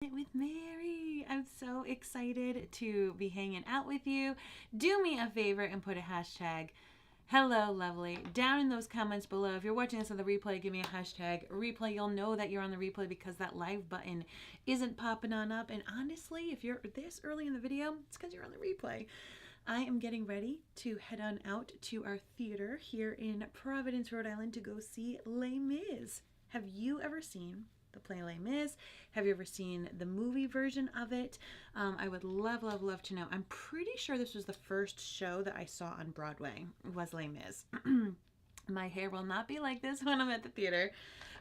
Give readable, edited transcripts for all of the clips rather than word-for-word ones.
With Mary. I'm so excited to be hanging out with you. Do me a favor and put a hashtag hello lovely down in those comments below. If you're watching this on the replay, give me a hashtag replay. You'll know that you're on the replay because that live button isn't popping on up. And honestly, if you're this early in the video, it's because you're on the replay. I am getting ready to head on out to our theater here in Providence, Rhode Island to go see Les Mis. Have you ever seen the play Les Mis? Have you ever seen the movie version of it? I would love, love, love to know. I'm pretty sure this was the first show that I saw on Broadway, was Les Mis. My hair will not be like this when I'm at the theater,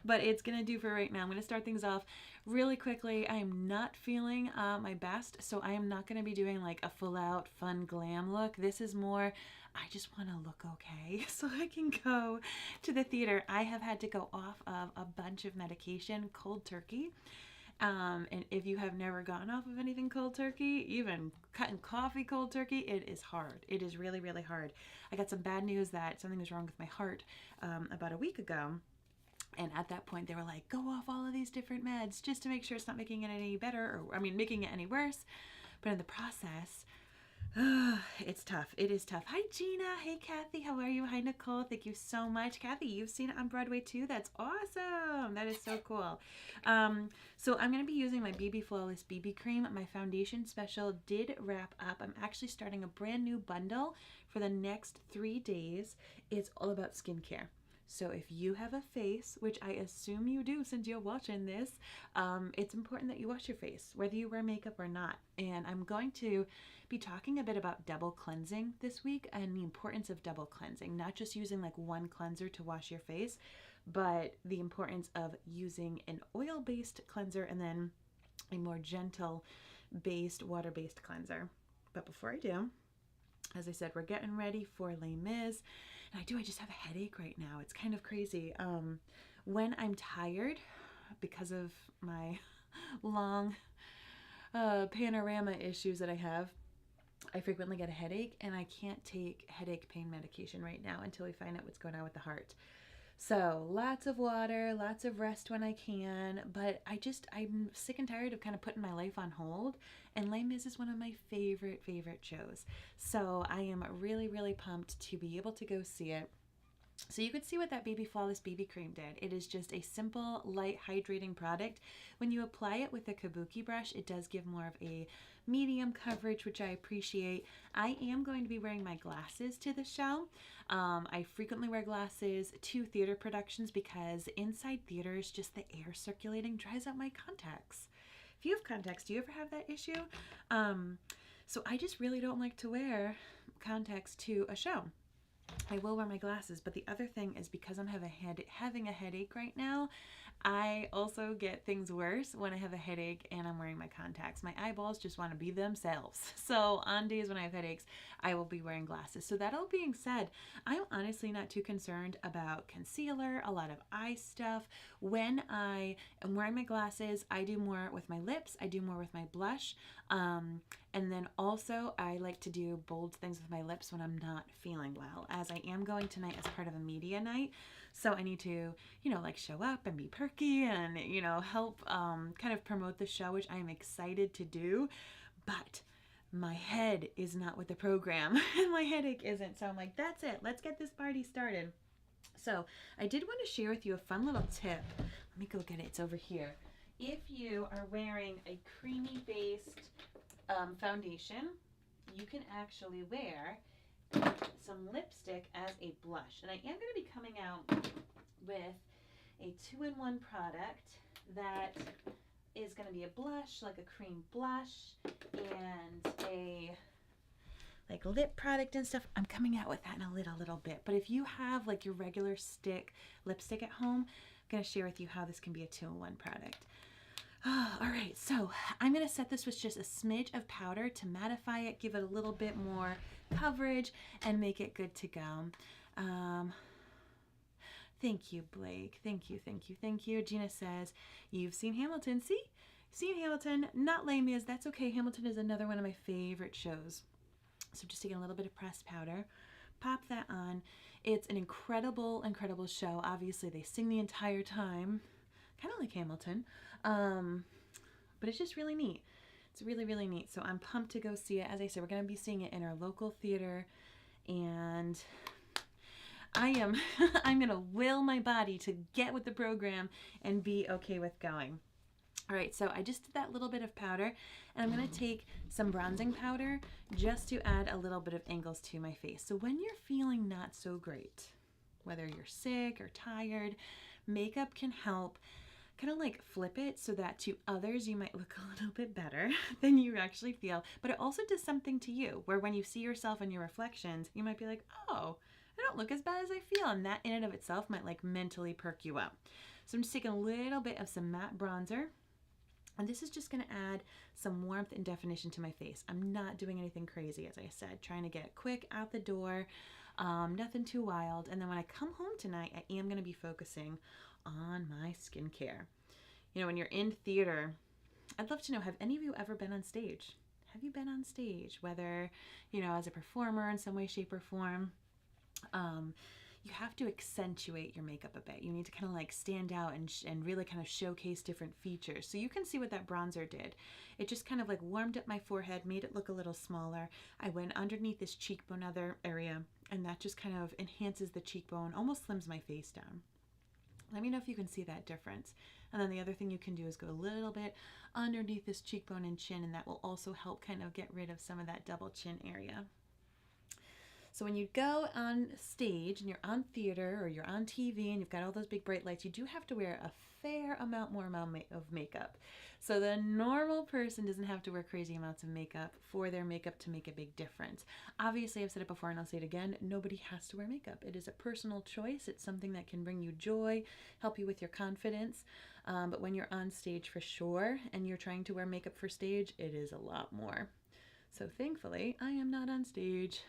but it's going to do for right now. I'm going to start things off really quickly. I am not feeling my best, so I am not going to be doing like a full out fun glam look. This is more, I just want to look okay so I can go to the theater. I have had to go off of a bunch of medication cold turkey. And if you have never gotten off of anything cold turkey, even cutting coffee cold turkey, it is hard. It is really, really hard. I got some bad news that something was wrong with my heart about a week ago. And at that point, they were like, go off all of these different meds just to make sure it's not making it any better, or making it any worse. But in the process, it's tough. It is tough. Hi, Gina. Hey, Kathy. How are you? Hi, Nicole. Thank you so much. Kathy, you've seen it on Broadway too? That's awesome. That is so cool. So I'm going to be using my BB Flawless BB Cream. My foundation special did wrap up. I'm actually starting a brand new bundle for the next 3 days. It's all about skincare. So if you have a face, which I assume you do since you're watching this, it's important that you wash your face, whether you wear makeup or not. And I'm going to be talking a bit about double cleansing this week and the importance of double cleansing, not just using like one cleanser to wash your face, but the importance of using an oil-based cleanser and then a more gentle based, water-based cleanser. But before I do, as I said, we're getting ready for Les Mis. And I just have a headache right now. It's kind of crazy. When I'm tired, because of my long panorama issues that I have, I frequently get a headache, and I can't take headache pain medication right now until we find out what's going on with the heart. So lots of water, lots of rest when I can, but I'm sick and tired of kind of putting my life on hold, and Les Mis is one of my favorite shows. So I am really, really pumped to be able to go see it. So you could see what that BB Flawless BB Cream did. It is just a simple, light, hydrating product. When you apply it with a kabuki brush, it does give more of a medium coverage, which I appreciate. I am going to be wearing my glasses to the show. I frequently wear glasses to theater productions because inside theaters, just the air circulating dries out my contacts. If you have contacts, do you ever have that issue? So I just really don't like to wear contacts to a show. I will wear my glasses, but the other thing is because I'm having a headache right now, I also get things worse when I have a headache and I'm wearing my contacts. My eyeballs just want to be themselves. So on days when I have headaches, I will be wearing glasses. So that all being said, I'm honestly not too concerned about concealer, a lot of eye stuff. When I am wearing my glasses, I do more with my lips. I do more with my blush. And then also I like to do bold things with my lips when I'm not feeling well, as I am going tonight as part of a media night. So I need to, like show up and be perky and, help kind of promote the show, which I am excited to do. But my head is not with the program and my headache isn't. So I'm like, that's it. Let's get this party started. So I did want to share with you a fun little tip. Let me go get it. It's over here. If you are wearing a creamy based foundation, you can actually wear some lipstick as a blush. And I am going to be coming out with a 2-in-1 product that is going to be a blush, like a cream blush, and a like lip product and stuff. I'm coming out with that in a little bit. But if you have like your regular lipstick at home, I'm going to share with you how this can be a 2-in-1 product. All right, so I'm going to set this with just a smidge of powder to mattify it, give it a little bit more coverage, and make it good to go. Thank you, Blake. Thank you. Gina says, you've seen Hamilton. See? Seen Hamilton, not Les Mis. That's okay. Hamilton is another one of my favorite shows. So just taking a little bit of pressed powder, pop that on. It's an incredible show. Obviously, they sing the entire time, kind of like Hamilton. but it's just really neat. It's really, really neat. So I'm pumped to go see it. As I said, we're going to be seeing it in our local theater, and I'm going to will my body to get with the program and be okay with going. All right, so I just did that little bit of powder, and I'm going to take some bronzing powder just to add a little bit of angles to my face. So when you're feeling not so great, whether you're sick or tired, makeup can help kind of like flip it so that to others you might look a little bit better than you actually feel, but it also does something to you, where when you see yourself in your reflections, you might be like, oh, I don't look as bad as I feel, and that in and of itself might like mentally perk you up. So I'm just taking a little bit of some matte bronzer, and this is just going to add some warmth and definition to my face. I'm not doing anything crazy, as I said, trying to get quick out the door, nothing too wild. And then when I come home tonight, I am going to be focusing on my skincare. You know, when you're in theater, I'd love to know, have any of you ever been on stage? Have you been on stage? Whether, you know, as a performer in some way, shape, or form. You have to accentuate your makeup a bit. You need to kind of like stand out and really kind of showcase different features. So you can see what that bronzer did. It just kind of like warmed up my forehead, made it look a little smaller. I went underneath this cheekbone area, and that just kind of enhances the cheekbone, almost slims my face down. Let me know if you can see that difference. And then the other thing you can do is go a little bit underneath this cheekbone and chin, and that will also help kind of get rid of some of that double chin area. So when you go on stage and you're on theater or you're on TV and you've got all those big bright lights, you do have to wear a fair amount more of makeup. So the normal person doesn't have to wear crazy amounts of makeup for their makeup to make a big difference. Obviously, I've said it before and I'll say it again, nobody has to wear makeup. It is a personal choice. It's something that can bring you joy, help you with your confidence. But when you're on stage for sure and you're trying to wear makeup for stage, it is a lot more. So thankfully, I am not on stage.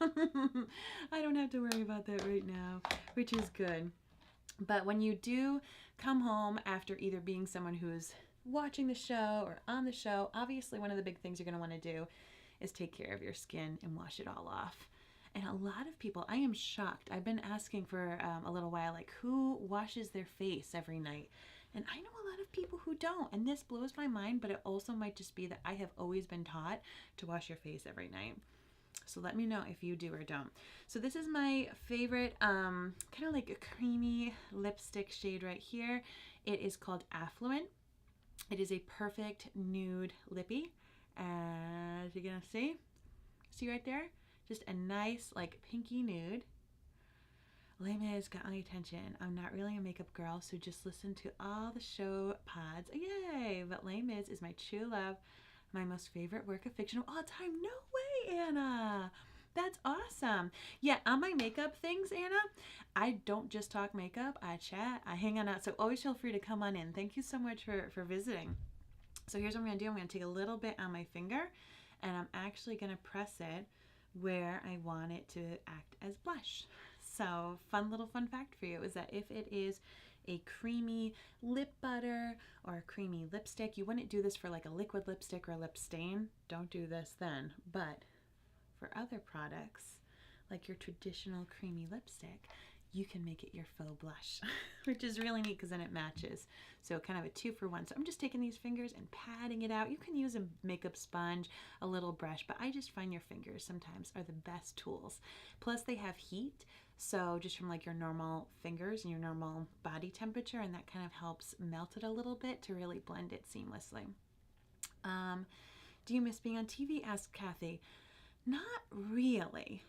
I don't have to worry about that right now, which is good. But when you do come home after either being someone who's watching the show or on the show, obviously one of the big things you're going to want to do is take care of your skin and wash it all off. And a lot of people, I am shocked. I've been asking for a little while, like, who washes their face every night? And I know a lot of people who don't, and this blows my mind, but it also might just be that I have always been taught to wash your face every night. So let me know if you do or don't. So this is my favorite kind of like a creamy lipstick shade right here. It is called Affluent. It is a perfect nude lippy, as you're gonna see right there, just a nice like pinky nude. Les Mis got my attention. I'm not really a makeup girl, so just listen to all the show pods. Yay! But Les Mis is my true love, my most favorite work of fiction of all time. No way, Anna! That's awesome. Yeah, on my makeup things, Anna, I don't just talk makeup. I chat. I hang on out. So always feel free to come on in. Thank you so much for visiting. So here's what I'm going to do. I'm going to take a little bit on my finger, and I'm actually going to press it where I want it to act as blush. So fun fact for you is that if it is a creamy lip butter or a creamy lipstick, you wouldn't do this for like a liquid lipstick or a lip stain. Don't do this then. But for other products, like your traditional creamy lipstick, you can make it your faux blush, which is really neat because then it matches. So kind of a 2-for-1. So I'm just taking these fingers and patting it out. You can use a makeup sponge, a little brush, but I just find your fingers sometimes are the best tools. Plus they have heat, so just from like your normal fingers and your normal body temperature, and that kind of helps melt it a little bit to really blend it seamlessly. Do you miss being on TV? Asked Kathy. Not really.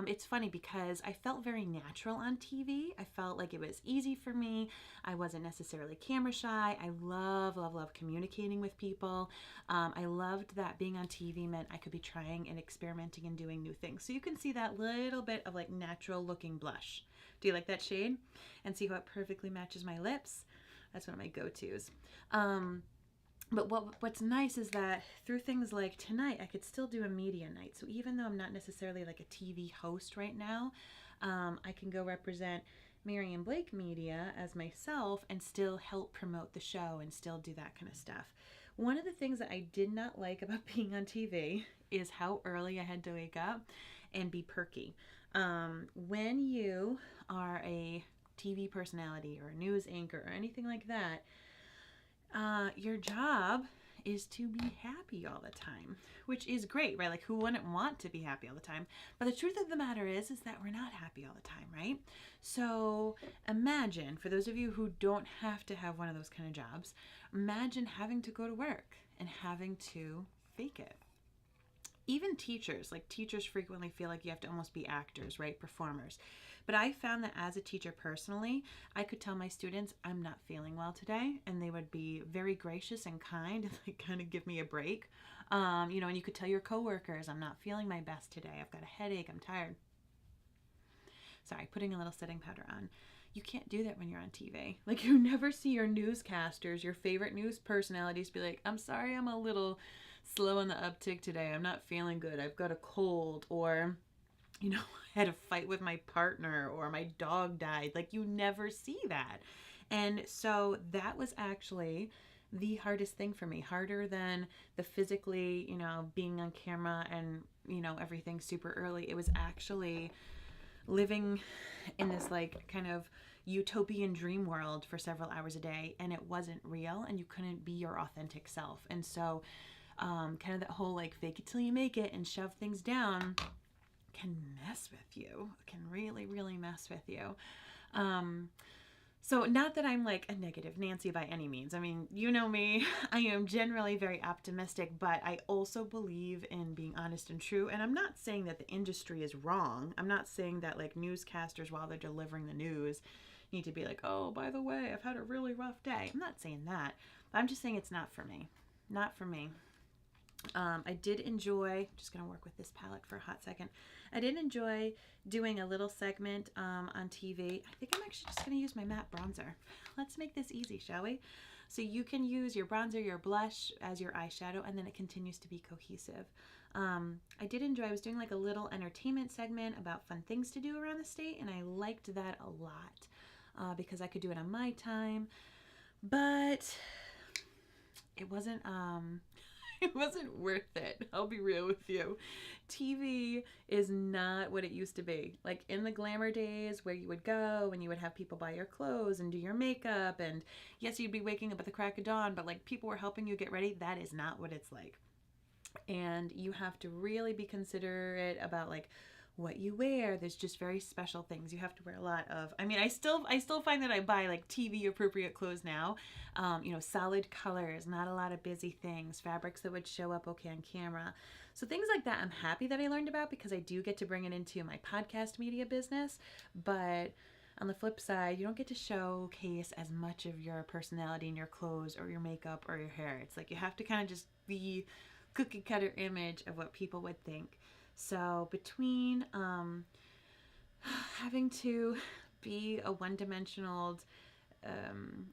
It's funny because I felt very natural on TV. I felt like it was easy for me. I wasn't necessarily camera shy. I love communicating with people. I loved that being on TV meant I could be trying and experimenting and doing new things. So you can see that little bit of like natural looking blush. Do you like that shade? And see how it perfectly matches my lips? That's one of my go-tos. But what's nice is that through things like tonight, I could still do a media night. So even though I'm not necessarily like a TV host right now, I can go represent Miriam Blake Media as myself and still help promote the show and still do that kind of stuff. One of the things that I did not like about being on TV is how early I had to wake up and be perky. When you are a TV personality or a news anchor or anything like that, your job is to be happy all the time, which is great, right? Like, who wouldn't want to be happy all the time? But the truth of the matter is that we're not happy all the time, right? So imagine, for those of you who don't have to have one of those kind of jobs, imagine having to go to work and having to fake it. Even teachers, like teachers frequently feel like you have to almost be actors, right? Performers. But I found that as a teacher personally, I could tell my students I'm not feeling well today, and they would be very gracious and kind and like kind of give me a break. And you could tell your coworkers I'm not feeling my best today. I've got a headache. I'm tired. Sorry, putting a little setting powder on. You can't do that when you're on TV. Like, you never see your newscasters, your favorite news personalities be like, I'm sorry, I'm a little slow on the uptick today. I'm not feeling good. I've got a cold, or I had a fight with my partner, or my dog died. Like, you never see that. And so that was actually the hardest thing for me, harder than the physically, being on camera and, everything super early. It was actually living in this like kind of utopian dream world for several hours a day, and it wasn't real, and you couldn't be your authentic self. And so kind of that whole like fake it till you make it and shove things down can mess with you, can really, really mess with you. So not that I'm like a negative Nancy by any means. I mean, you know me, I am generally very optimistic, but I also believe in being honest and true. And I'm not saying that the industry is wrong. I'm not saying that like newscasters, while they're delivering the news, need to be like, oh, by the way, I've had a really rough day. I'm not saying that, but I'm just saying it's not for me. Not for me. I did enjoy, just going to work with this palette for a hot second. I did enjoy doing a little segment on TV. I think I'm actually just going to use my matte bronzer. Let's make this easy, shall we? So you can use your bronzer, your blush as your eyeshadow, and then it continues to be cohesive. I did enjoy, I was doing like a little entertainment segment about fun things to do around the state, and I liked that a lot because I could do it on my time, but it wasn't... it wasn't worth it. I'll be real with you. TV is not what it used to be. Like in the glamour days where you would go and you would have people buy your clothes and do your makeup, and yes, you'd be waking up at the crack of dawn, but like people were helping you get ready. That is not what it's like. And you have to really be considerate about like what you wear. There's just very special things you have to wear a lot of. I mean, I still find that I buy like TV appropriate clothes now. Solid colors, not a lot of busy things, fabrics that would show up okay on camera. So things like that I'm happy that I learned about, because I do get to bring it into my podcast media business. But on the flip side, you don't get to showcase as much of your personality in your clothes or your makeup or your hair. It's like you have to kind of just be cookie cutter image of what people would think. So between having to be a one-dimensional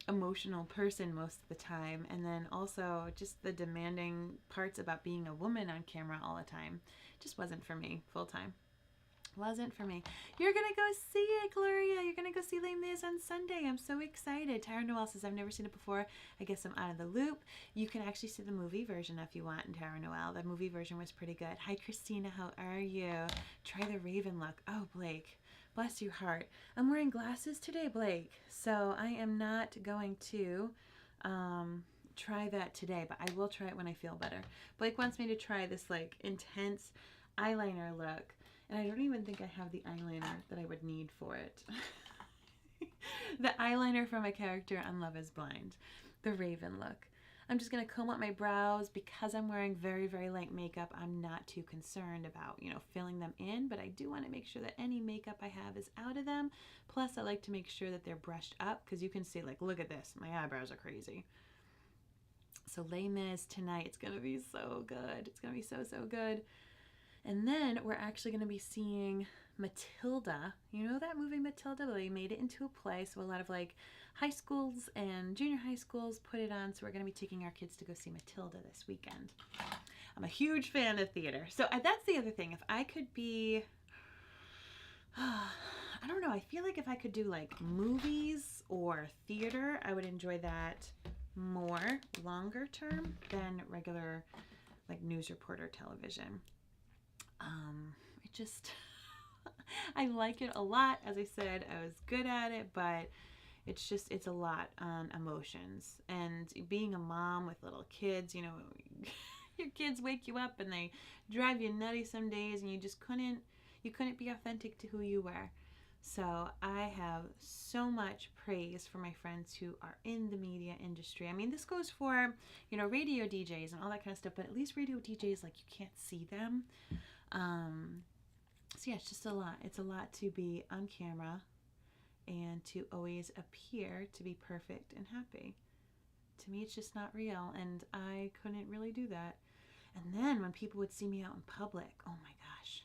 emotional person most of the time, and then also just the demanding parts about being a woman on camera all the time, just wasn't for me full-time. Wasn't for me. You're gonna go see it, Gloria. You're gonna go see Les Mis on Sunday. I'm so excited. Tara Noel says, I've never seen it before. I guess I'm out of the loop. You can actually see the movie version if you want in Tara Noel. The movie version was pretty good. Hi, Christina. How are you? Try the Raven look. Oh, Blake. Bless your heart. I'm wearing glasses today, Blake. So I am not going to try that today, but I will try it when I feel better. Blake wants me to try this like intense eyeliner look. And I don't even think I have the eyeliner that I would need for it. The eyeliner from a character on Love is Blind. The Raven look. I'm just going to comb out my brows. Because I'm wearing very, very light makeup, I'm not too concerned about, filling them in. But I do want to make sure that any makeup I have is out of them. Plus, I like to make sure that they're brushed up. Because you can see, like, look at this. My eyebrows are crazy. So Les Mis tonight. It's going to be so good. It's going to be so, so good. And then we're actually going to be seeing Matilda. You know that movie Matilda? They made it into a play, so a lot of like high schools and junior high schools put it on, so we're going to be taking our kids to go see Matilda this weekend. I'm a huge fan of theater. So that's the other thing. If I could be... I don't know. I feel like if I could do like movies or theater, I would enjoy that more longer term than regular like news reporter television. It just, I like it a lot. As I said, I was good at it, but it's a lot on emotions. And being a mom with little kids, you know, your kids wake you up and they drive you nutty some days, and you couldn't be authentic to who you were. So I have so much praise for my friends who are in the media industry. I mean, this goes for, you know, radio DJs and all that kind of stuff, but at least radio DJs, like, you can't see them. So yeah, it's just a lot. It's a lot to be on camera and to always appear to be perfect and happy. To me, it's just not real, and I couldn't really do that. And then when people would see me out in public, oh my gosh,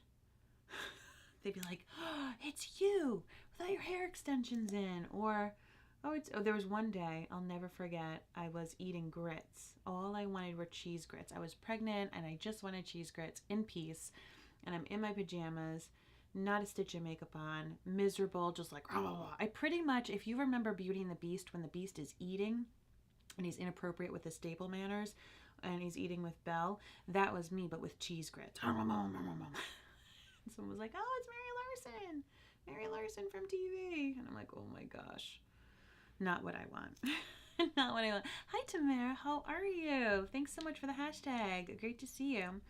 they'd be like, "Oh, it's you without your hair extensions in," or there was one day I'll never forget. I was eating grits. All I wanted were cheese grits. I was pregnant and I just wanted cheese grits in peace. And I'm in my pajamas, not a stitch of makeup on, miserable, just like, oh. I pretty much, if you remember Beauty and the Beast, when the Beast is eating and he's inappropriate with his stable manners and he's eating with Belle, that was me, but with cheese grits. And someone was like, "Oh, it's Mary Larson from TV." And I'm like, oh my gosh, not what I want. Not what I want. Hi, Tamara. How are you? Thanks so much for the hashtag. Great to see you.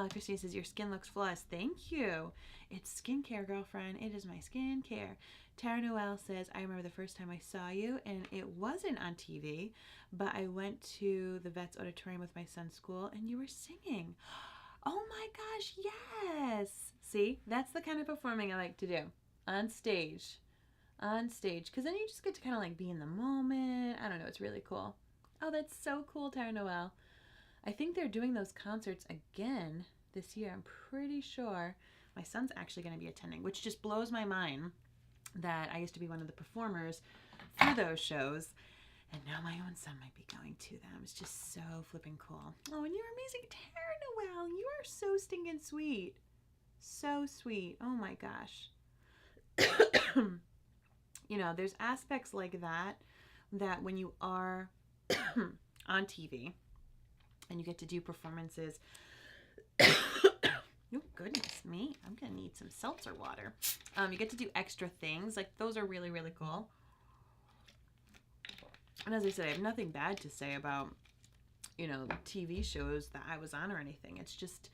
Christine says, your skin looks flawless. Thank you. It's skincare, girlfriend. It is my skincare. Tara Noel says, I remember the first time I saw you, and it wasn't on TV, but I went to the Vets Auditorium with my son's school, and you were singing. Oh my gosh, yes. See, that's the kind of performing I like to do. On stage, because then you just get to kind of like be in the moment. I don't know, it's really cool. Oh, that's so cool, Tara Noel. I think they're doing those concerts again this year. I'm pretty sure my son's actually going to be attending, which just blows my mind that I used to be one of the performers for those shows, and now my own son might be going to them. It's just so flipping cool. Oh, and you're amazing, Tara Noel. You are so stinking sweet. So sweet. Oh my gosh. You know, there's aspects like that when you are on TV and you get to do performances. Oh, goodness me. I'm going to need some seltzer water. You get to do extra things. Like, those are really, really cool. And as I said, I have nothing bad to say about, you know, TV shows that I was on or anything. It's just,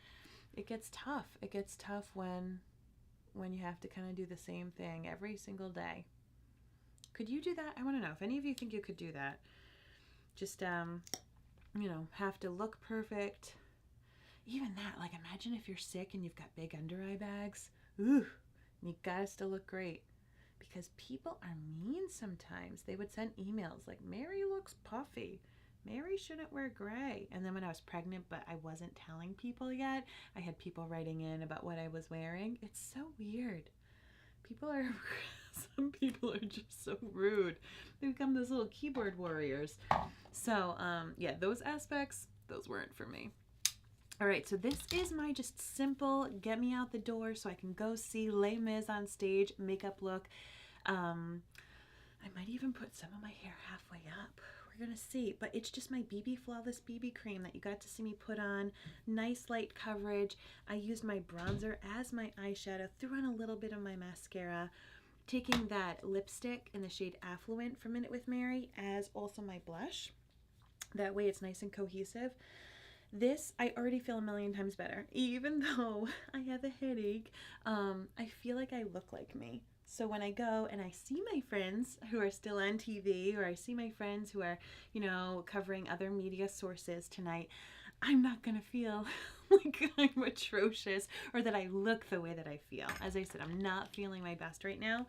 it gets tough. It gets tough when you have to kind of do the same thing every single day. Could you do that? I want to know if any of you think you could do that. Just, you know, have to look perfect. Even that, like, imagine if you're sick and you've got big under eye bags. Ooh, and you gotta still look great. Because people are mean sometimes. They would send emails like, Mary looks puffy. Mary shouldn't wear gray. And then when I was pregnant, but I wasn't telling people yet, I had people writing in about what I was wearing. It's so weird. Some people are just so rude. They become those little keyboard warriors. So, yeah, those aspects, those weren't for me. All right, so this is my just simple get me out the door so I can go see Les Mis on stage makeup look. I might even put some of my hair halfway up. We're gonna see, but it's just my BB Flawless BB cream that you got to see me put on. Nice light coverage. I used my bronzer as my eyeshadow, threw on a little bit of my mascara, taking that lipstick in the shade Affluent from Minute with Mary as also my blush. That way it's nice and cohesive. This, I already feel a million times better. Even though I have a headache, I feel like I look like me. So when I go and I see my friends who are still on TV, or I see my friends who are, you know, covering other media sources tonight, I'm not going to feel like I'm atrocious or that I look the way that I feel. As I said, I'm not feeling my best right now,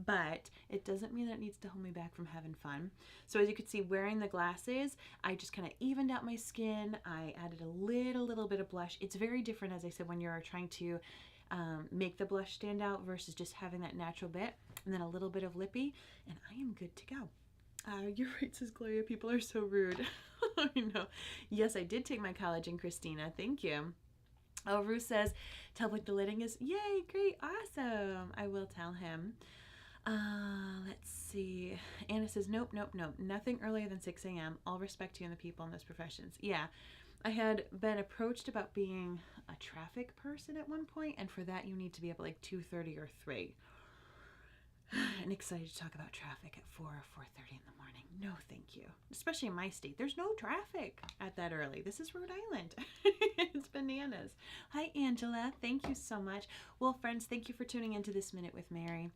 but it doesn't mean that it needs to hold me back from having fun. So as you can see, wearing the glasses, I just kind of evened out my skin. I added a little bit of blush. It's very different, as I said, when you're trying to make the blush stand out versus just having that natural bit, and then a little bit of lippy, and I am good to go. You're right, says Gloria. People are so rude. I know. Yes, I did take my collagen, Christina. Thank you. Oh, Ruth says, tell Blake the lighting is, yay, great, awesome. I will tell him. Let's see. Anna says, nope. Nothing earlier than 6 a.m. All respect to you and the people in those professions. Yeah. I had been approached about being a traffic person at one point, and for that you need to be up at like 2:30 or 3. and excited to talk about traffic at 4 or 4:30 in the morning. No, thank you. Especially in my state, there's no traffic at that early. This is Rhode Island. It's bananas. Hi, Angela. Thank you so much. Well, friends, thank you for tuning into this Minute with Mary.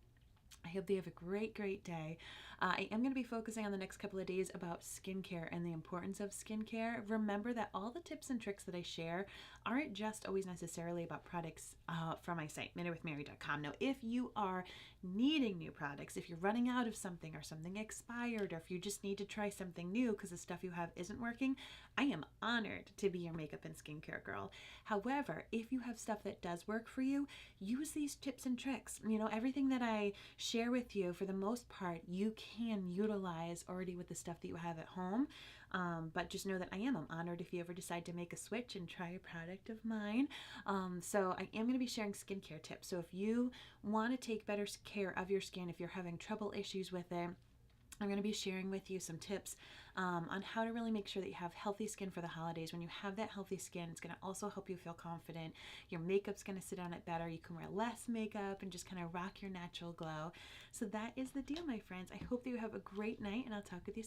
I hope you have a great, great day. I am going to be focusing on the next couple of days about skincare and the importance of skincare. Remember that all the tips and tricks that I share aren't just always necessarily about products from my site, minutewithmary.com. Now, if you are needing new products, if you're running out of something or something expired, or if you just need to try something new because the stuff you have isn't working, I am honored to be your makeup and skincare girl. However, if you have stuff that does work for you, use these tips and tricks. You know, everything that I share with you, for the most part, you can utilize already with the stuff that you have at home. But just know that I'm honored if you ever decide to make a switch and try a product of mine. So I am going to be sharing skincare tips. So if you want to take better care of your skin, if you're having trouble issues with it, I'm going to be sharing with you some tips on how to really make sure that you have healthy skin for the holidays. When you have that healthy skin, it's going to also help you feel confident. Your makeup's going to sit on it better. You can wear less makeup and just kind of rock your natural glow. So that is the deal, my friends. I hope that you have a great night, and I'll talk with you soon.